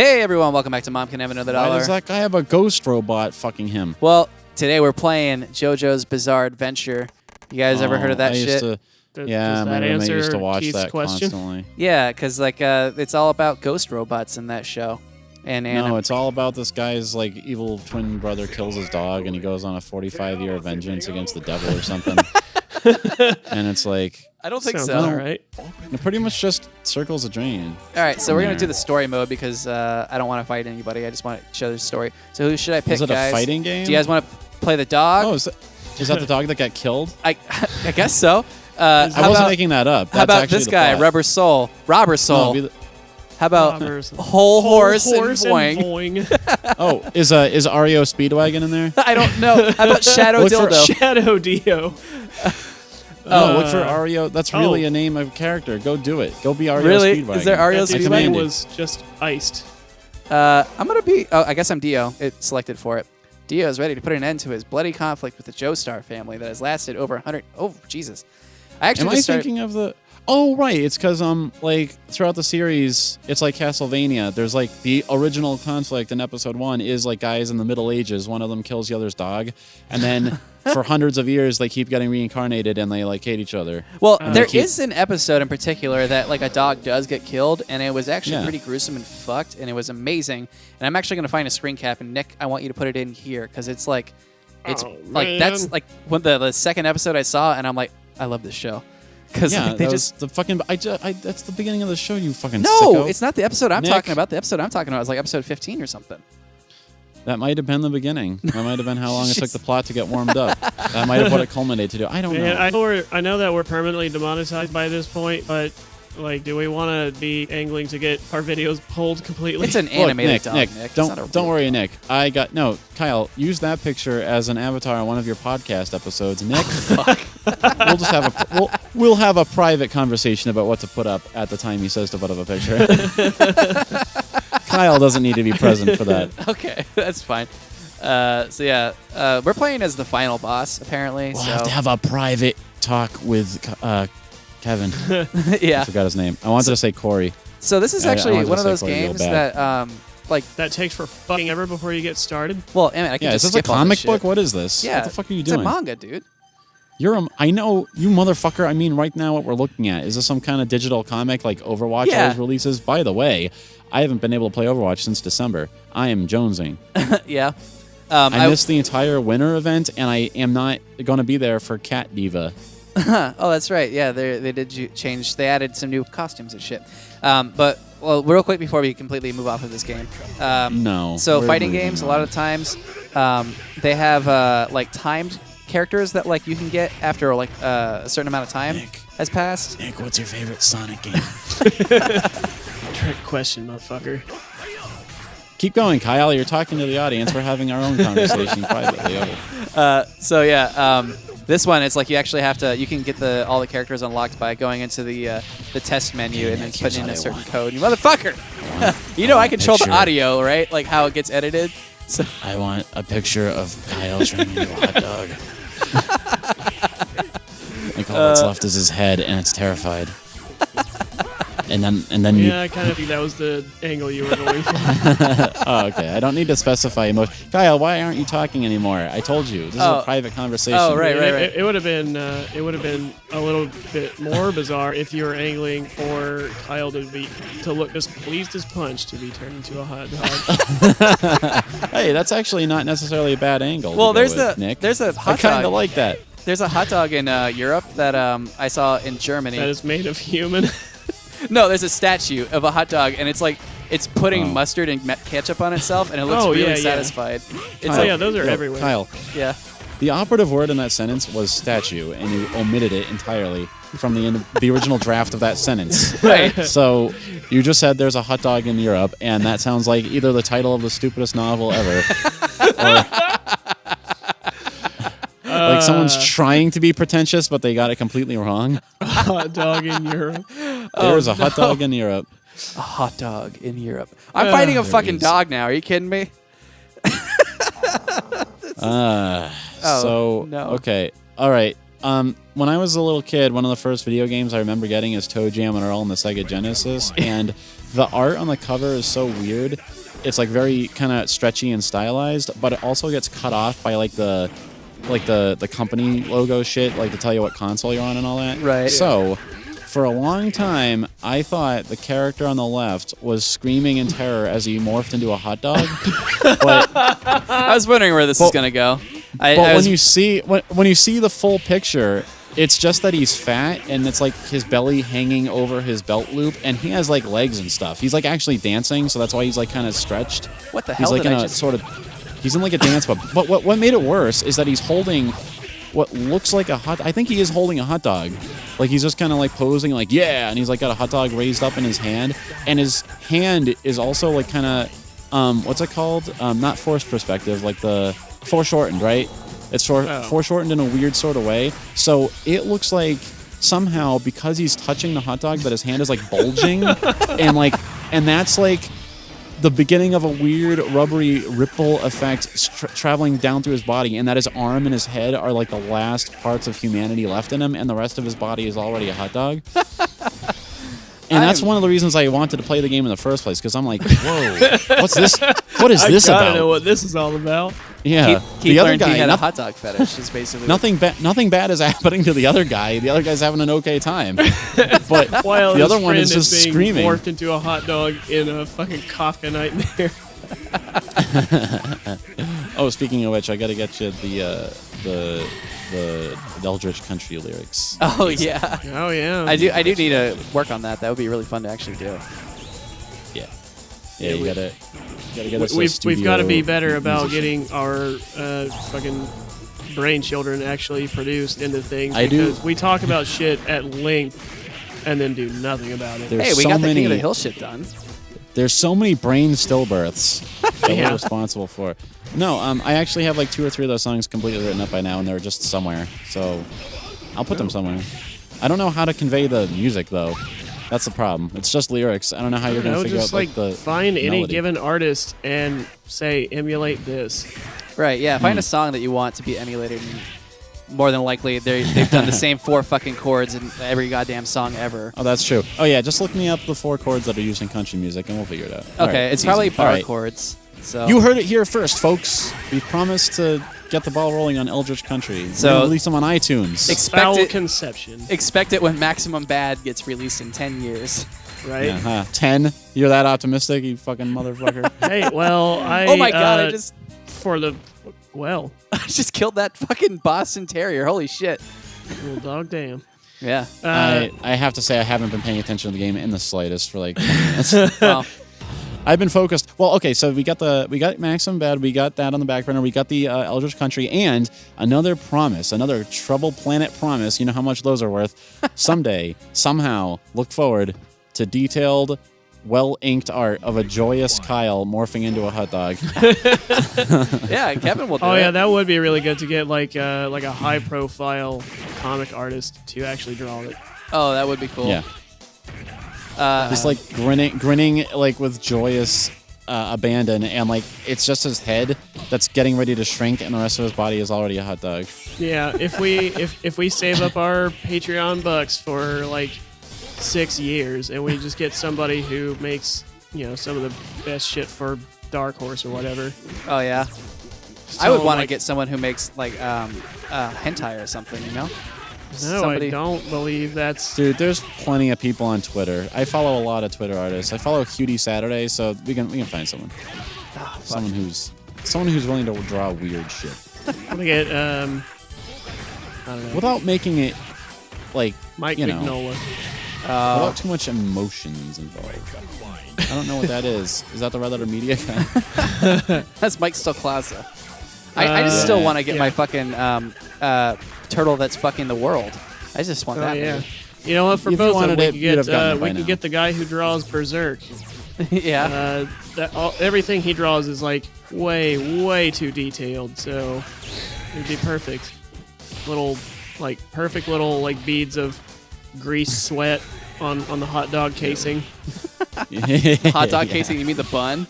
Hey everyone, welcome back to Mom Can Have Another Dollar. Why does that guy have a ghost robot fucking him? Well, today we're playing JoJo's Bizarre Adventure. You guys ever heard of that shit? Yeah, my roommate used to watch Keith's that question? constantly. Yeah, because it's all about ghost robots in that show. And no, it's all about this guy's like evil twin brother kills his dog and he goes on a 45-year vengeance against the devil or something. And it's like... I don't think Sounds so. all right. It pretty much just circles a drain. All right, so we're going to do the story mode because I don't want to fight anybody. I just want to show the story. So who should I pick, Is it guys? a fighting game? Do you guys want to play the dog? Oh, is that the dog that got killed? I guess so. I wasn't making that up. That's how about actually this the guy, plot. Robber Soul? No, How about Whole Horse and Boing? oh, is Ario Speedwagon in there? I don't know. How about Shadow Dildo? Shadow Dio. No, look for Ario. That's really a name of a character. Go do it. Go be Ario Really? Speedwagon. Is there Ario His Speedwagon? name was just iced. I'm going to be... Oh, I guess I'm Dio. It's selected for it. Dio is ready to put an end to his bloody conflict with the Joestar family that has lasted over 100... Oh, Jesus. I actually Am I thinking of the... Oh, right. It's because, like, throughout the series, it's like Castlevania. There's, like, the original conflict in Episode 1 is, like, guys in the Middle Ages. One of them kills the other's dog. And then for hundreds of years, they keep getting reincarnated and they, like, hate each other. Well, there is an episode in particular that, like, a dog does get killed, and it was actually pretty gruesome and fucked, and it was amazing. And I'm actually going to find a screen cap, and Nick, I want you to put it in here, because it's, like... It's, that's, like, when the second episode I saw, and I'm like, I love this show. Because they just the fucking that's the beginning of the show, you fucking no, sicko. It's not the episode I'm Nick. talking about. The episode I'm talking about is like episode 15 or something. That might have been the beginning. That might have been how long it took the plot to get warmed up. That might have what it culminated to do. I don't know. I know that we're permanently demonetized by this point, but like, do we want to be angling to get our videos pulled completely? It's an animated dog, Nick. Nick. Don't worry, Nick. Kyle, use that picture as an avatar on one of your podcast episodes. Nick, we'll just have we'll have a private conversation about what to put up at the time he says to put up a picture. Kyle doesn't need to be present for that. Okay, that's fine. So yeah, we're playing as the final boss apparently. We'll have to have a private talk with Kevin. Yeah, I forgot his name. I wanted to say Corey. So this is actually one of those Corey games that like that takes for fucking ever before you get started. Well, I can just is this a skip all comic this book? shit. What is this? Yeah, what the fuck are you doing? It's a manga, dude. I know, you motherfucker. I mean, right now, what we're looking at is this some kind of digital comic like Overwatch always releases? By the way, I haven't been able to play Overwatch since December. I am jonesing. Yeah. I missed the entire winter event, and I am not going to be there for Cat Diva. Oh, that's right. Yeah, they did change. They added some new costumes and shit. But real quick before we completely move off of this game. No. So fighting games, a lot of times, they have like timed characters that like you can get after like a certain amount of time has passed. Nick, what's your favorite Sonic game? Trick question, motherfucker. Keep going, Kyle. You're talking to the audience. We're having our own conversation privately. So yeah, this one it's like you actually have to. You can get all the characters unlocked by going into the test menu and then putting in a certain code. You motherfucker! You know I control the audio, right? Like how it gets edited. So I want a picture of Kyle turning into a hot dog. Like all that's left is his head, and it's terrified. And then I kind of think that was the angle you were going for. Oh, okay. I don't need to specify emotion. Kyle, why aren't you talking anymore? I told you this is a private conversation. Oh, right. It would have been a little bit more bizarre if you were angling for Kyle to look as pleased as Punch to be turned into a hot dog. Hey, that's actually not necessarily a bad angle. Well, there's a hot I kind of dog. like that. There's a hot dog in Europe that I saw in Germany. That is made of human. No, there's a statue of a hot dog, and it's like it's putting mustard and ketchup on itself, and it looks really satisfied. It's those are everywhere. Kyle, yeah. The operative word in that sentence was statue, and you omitted it entirely from the original draft of that sentence. Right. So you just said there's a hot dog in Europe, and that sounds like either the title of the stupidest novel ever, or like someone's trying to be pretentious, but they got it completely wrong. Hot dog in Europe. There's a hot dog in Europe. A hot dog in Europe. I'm fighting a fucking dog now. Are you kidding me? Okay. All right. When I was a little kid, one of the first video games I remember getting is Toe Jam and Earl on the Sega Genesis, and the art on the cover is so weird. It's like very kind of stretchy and stylized, but it also gets cut off by like the company logo shit, like to tell you what console you're on and all that. Right. So, for a long time, I thought the character on the left was screaming in terror as he morphed into a hot dog. But I was wondering where this is gonna go. when you see the full picture, it's just that he's fat and it's like his belly hanging over his belt loop, and he has like legs and stuff. He's like actually dancing, so that's why he's like kind of stretched. What the hell? He's like in a sort of. He's in like a dance, but what made it worse is that he's holding what looks like a hot. I think he is holding a hot dog. Like he's just kind of like posing, like yeah, and he's like got a hot dog raised up in his hand, and his hand is also like kind of what's it called? Not forced perspective, like the foreshortened, right? It's foreshortened in a weird sort of way. So it looks like somehow because he's touching the hot dog, that his hand is like bulging, and that's like the beginning of a weird rubbery ripple effect traveling down through his body, and that his arm and his head are like the last parts of humanity left in him, and the rest of his body is already a hot dog. And that's one of the reasons I wanted to play the game in the first place, because I'm like, whoa, what's this? What is this about? I gotta know what this is all about. Yeah, the other guy had a hot dog fetish. Is basically nothing bad is happening to the other guy. The other guy's having an okay time, but while the other one is just being screaming. Morphed into a hot dog in a fucking Kafka nightmare. Oh, speaking of which, I gotta get you the Eldritch Country lyrics. Oh yeah. Oh yeah. I do need to work on that. That would be really fun to actually do. Yeah, you gotta get us We've got to be better about getting our fucking brain children actually produced into things. Because we talk about shit at length and then do nothing about it. Hey, we got the King of the Hill shit done. There's so many brain stillbirths that we're responsible for. No, I actually have like 2 or 3 of those songs completely written up by now, and they're just somewhere. So I'll put them somewhere. I don't know how to convey the music though. That's the problem. It's just lyrics. I don't know how you're gonna figure out like the find any melody. given artist and say emulate this. Right. Yeah. Find a song that you want to be emulated. And more than likely, they've done the same 4 fucking chords in every goddamn song ever. Oh, that's true. Oh yeah, just look me up the 4 chords that are used in country music, and we'll figure it out. Okay, right, it's probably easy. bar chords. So you heard it here first, folks. We promised to get the ball rolling on Eldritch Country. So release them on iTunes. Conception. Expect it when Maximum Bad gets released in 10 years. Right? Yeah, huh? 10? You're that optimistic, you fucking motherfucker. Hey, well, oh my god! I just I just killed that fucking Boston Terrier. Holy shit! Well, dog damn. Yeah. I have to say I haven't been paying attention to the game in the slightest for like 20 minutes. Well, I've been focused. Well, okay, so we got Maximum Bad, we got that on the back burner, we got the Eldritch Country, and another promise, another Trouble Planet promise. You know how much those are worth. Someday, somehow, look forward to detailed, well-inked art of a joyous Kyle morphing into a hot dog. yeah, Kevin will do it. Oh yeah, that would be really good to get like a high-profile comic artist to actually draw it. Oh, that would be cool. Yeah. Just like grinning like with joyous abandon, and like it's just his head that's getting ready to shrink, and the rest of his body is already a hot dog. Yeah, if we save up our Patreon bucks for like 6 years, and we just get somebody who makes some of the best shit for Dark Horse or whatever. Oh yeah. I would want to get someone who makes like hentai or something. No, I don't believe that's... Dude, there's plenty of people on Twitter. I follow a lot of Twitter artists. I follow Cutie Saturday, so we can find someone. Someone who's willing to draw weird shit. I'm gonna get I don't know. Without making it like Mike Mignola. Without too much emotions involved. I don't know what that is. Is that the Red Letter Media guy? That's Mike Stoklaza. I just still want to get my fucking turtle that's fucking the world. I just want that. Yeah. You know what? For both of them, we can get the guy who draws Berserk. Yeah. Everything he draws is like way too detailed, so it'd be perfect. Perfect little beads of grease sweat on the hot dog casing. Hot dog casing? You mean the bun?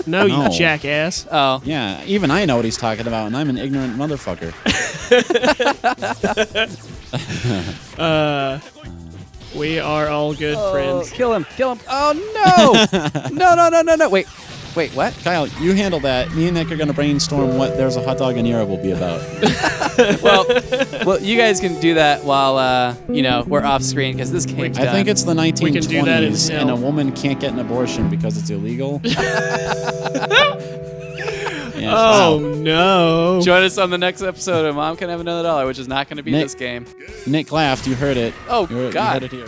No, you jackass. Oh. Yeah, even I know what he's talking about, and I'm an ignorant motherfucker. We are all good friends. Kill him. Oh, no. Wait, what? Kyle, you handle that. Me and Nick are going to brainstorm what There's a Hot Dog in Europe will be about. well, you guys can do that while, we're off screen because this game's done. I think it's the 1920s, do that in and a woman can't get an abortion because it's illegal. Oh, no. Join us on the next episode of Mom Can Have Another Dollar, which is not going to be this game. Nick laughed. You heard it. Oh, You God. heard it here.